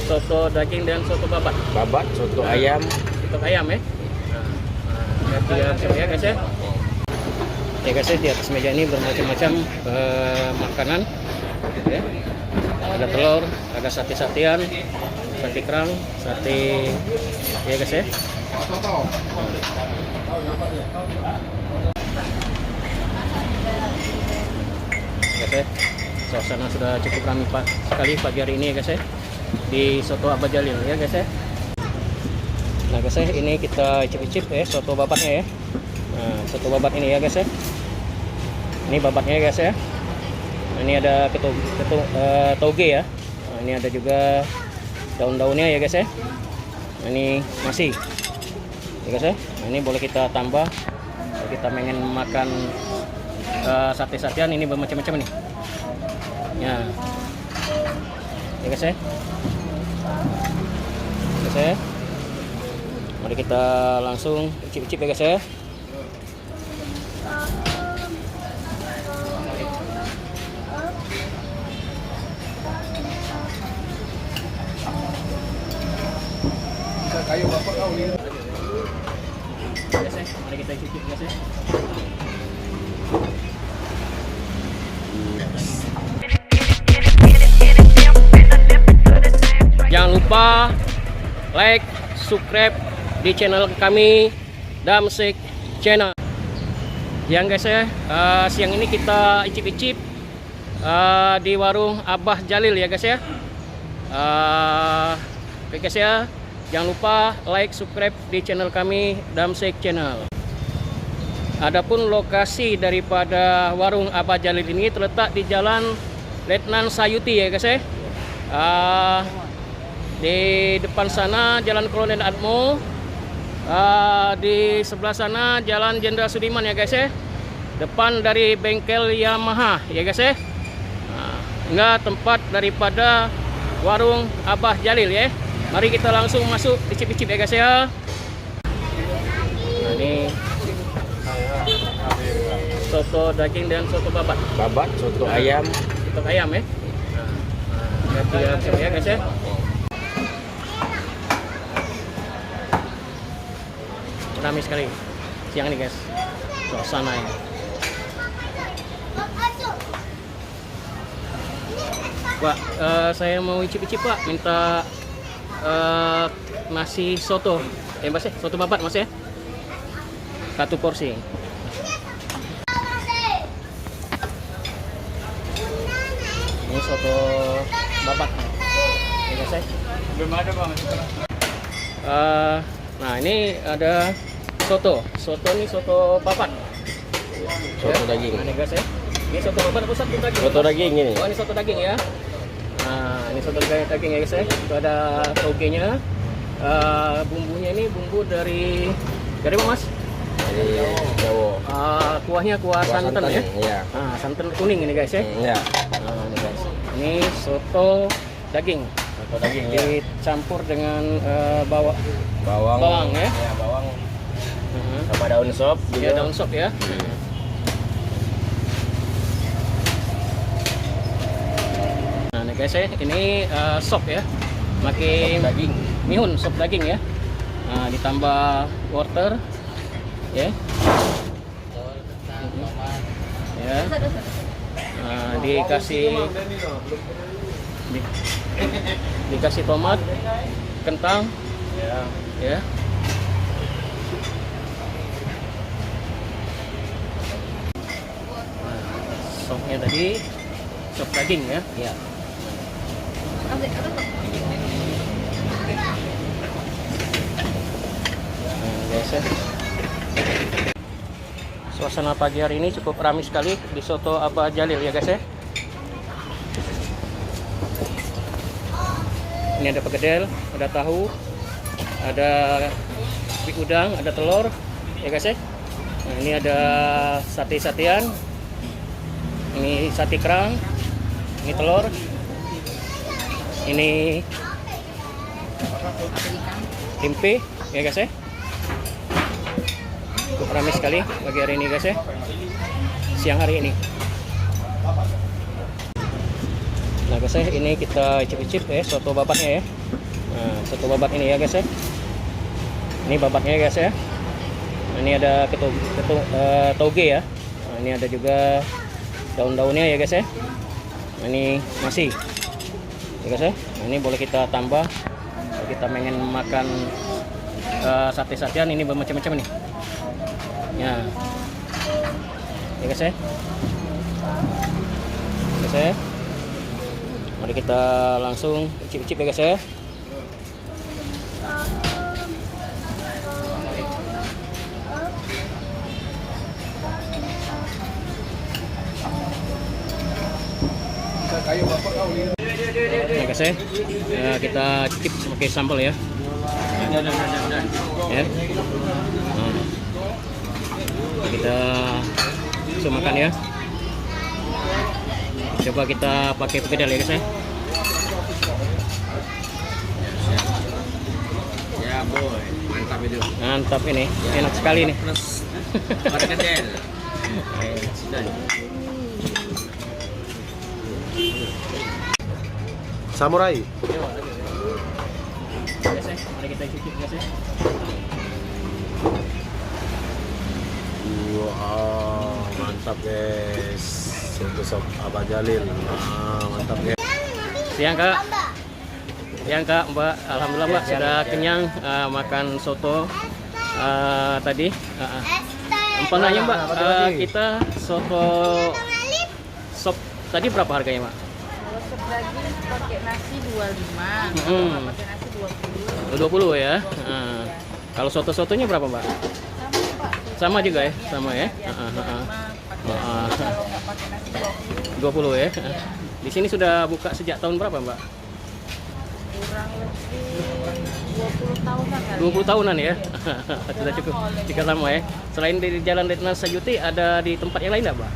soto daging dan soto babat. Babat, soto ayam. Soto ayam ya. Nah, tiga ya guys ya. Ya guys ya, di atas meja ini bermacam-macam makanan. Ya. Ada telur, ada sate-satean, sate kerang, sate ya guys ya. Guys ya, suasana sudah cukup ramai sekali pagi hari ini ya guys ya, di Soto Abah Jalil ya guys ya. Nah guys ya, ini kita icip-icip ya soto babatnya ya. Nah, soto babat ini ya guys ya. Ini babatnya ya guys ya. Nah, ini ada toge ya. Nah, ini ada juga daun-daunnya ya guys ya. Nah, ini nasi ya guys ya. Nah, ini boleh kita tambah kalau kita pengen makan sate-satean, ini bermacam-macam nih ya guys ya. Guys ya, mari kita langsung icip-icip ya guys ya. Kayu bapak kau ni. Guys ya, mari kita icip guys ya. Jangan lupa like, subscribe di channel kami Damsik Channel. Yang guys ya, siang ini kita icip-icip di warung Abah Jalil ya guys ya. Oke guys ya, jangan lupa like, subscribe di channel kami Damsik Channel. Adapun lokasi daripada warung Abah Jalil ini terletak di Jalan Letnan Sayuti ya guys ya. Di depan sana Jalan Kolonel Atmo, di sebelah sana Jalan Jenderal Sudirman ya guys ya. Depan dari bengkel Yamaha ya guys ya. Enggak tempat daripada warung Abah Jalil ya. Mari kita langsung masuk icip-icip ya guys ya. Nah, ini soto daging dan soto babat. Babat, soto ayam. Soto ayam ya. Nah, tiga ya guys ya. Ramai sekali siang ini guys, suasana ini. Pak, saya mau icip-icip Pak, minta nasi soto mas ya, soto babat mas ya, 1 porsi. Ini soto babat ya guys ya. Belum ada bang. Nah ini ada soto ini soto babat, Soto ya. daging. Nah, ini guys ya, ini soto babat apa soto daging? Soto daging ini. Oh ini soto daging ya. Nah ini soto daging ya guys ya. Itu ada togenya, bumbunya ini bumbu dari apa mas? Dari Jawa. Kuahnya kuah santan ya. Iya. Nah, santan kuning ini guys ya. Iya. Nah, ini guys, ini soto daging. Soto daging ya. Dicampur dengan Bawang ya. Ya, bawang. Sama daun sop juga. Ya, daun sop ya. Nah, nih guys ya, ini sop ya. Makin Daging. mihun sop daging ya. Nah, ditambah wortel ya. Ya. Nah, dikasih tomat, kentang ya. Sopnya tadi sop daging ya. Iya. Guys ya, suasana pagi hari ini cukup ramai sekali di Soto Abah Jalil ya guys ya. Ini ada perkedel, ada tahu, ada mie udang, ada telur ya guys ya. Nah, ini ada sate-satean, ini sate kerang, ini telur, ini tempe ya guys ya. Cukup ramai sekali pagi hari ini guys ya, siang hari ini. Nah guys ya, ini kita icip-icip ya soto babatnya ya. Nah, soto babat ini ya guys ya. Ini babatnya ya guys ya. Nah, ini ada toge ya. Nah, ini ada juga daun-daunnya ya guys ya. Nah, ini nasi ya guys ya. Nah, ini boleh kita tambah kalau kita pengen makan sate-satean, ini bermacam-macam nih ya guys ya. Guys ya, mari kita langsung icip-icip ya guys ya. Nah guys ya, kita cicip pakai sambal ya. Ya. Nah, kita langsung makan ya. Coba kita pakai pegedel ya guys ya. Ya boy, mantap itu. Mantap ini, enak sekali nih. Plus pegedel. Samurai. Guys ya, mari kita cicip guys ya. Wow, mantap guys. Soto sop Abah Jalil. Mantap guys. Siang Kak. Siang Kak, Mbak. Alhamdulillah Mbak sudah kenyang makan soto tadi. Empananya Mbak, kita soto sop tadi berapa harganya Mbak? Kalau sop daging pakai nasi 25, kalau nggak pakai nasi 20. 20 ya. Kalau soto-sotonya berapa Mbak? Sama Pak. Sama juga ya, sama ya. Kalau nggak pakai nasi 20 20. ya. Di sini sudah buka sejak tahun berapa Mbak? Kurang lebih 20 tahunan kali. 20 tahunan ya. Sudah cukup lama ya. Selain di Jalan Letnan Sayuti, ada di tempat yang lain nggak Mbak?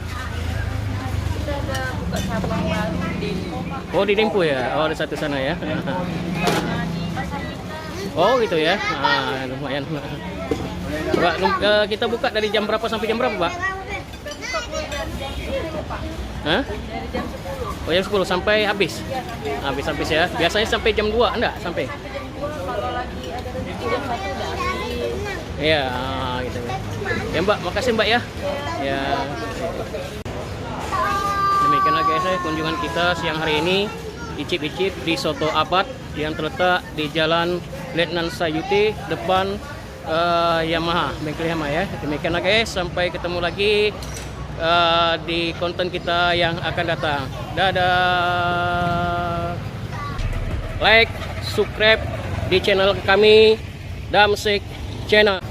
Kita ada buka cabang baru di Dempo Pak. Oh di Dempo ya. Oh di satu sana ya. Di Pasar Kita. Oh gitu ya. Lumayan. Mbak, kita buka dari jam berapa sampai jam berapa, Mbak? Kita buka mulai dari jam 10 Pak. Hah? Dari jam 10. Oh jam 10 sampai habis. Iya sampai Habis ya. Biasanya sampai jam 2 enggak? Sampai. jam 2 kalau lagi ada rezeki jam 1 udah habis. Iya, gitu. Ya Mbak, makasih Mbak ya. Ya. Demikianlah guys ya kunjungan kita siang hari ini, icip-icip di Soto Abad yang terletak di Jalan Letnan Sayuti depan Yamaha, bengkel Yamaha ya. Demikianlah guys, sampai ketemu lagi di konten kita yang akan datang. Dadah. Like, subscribe di channel kami Damsik Channel.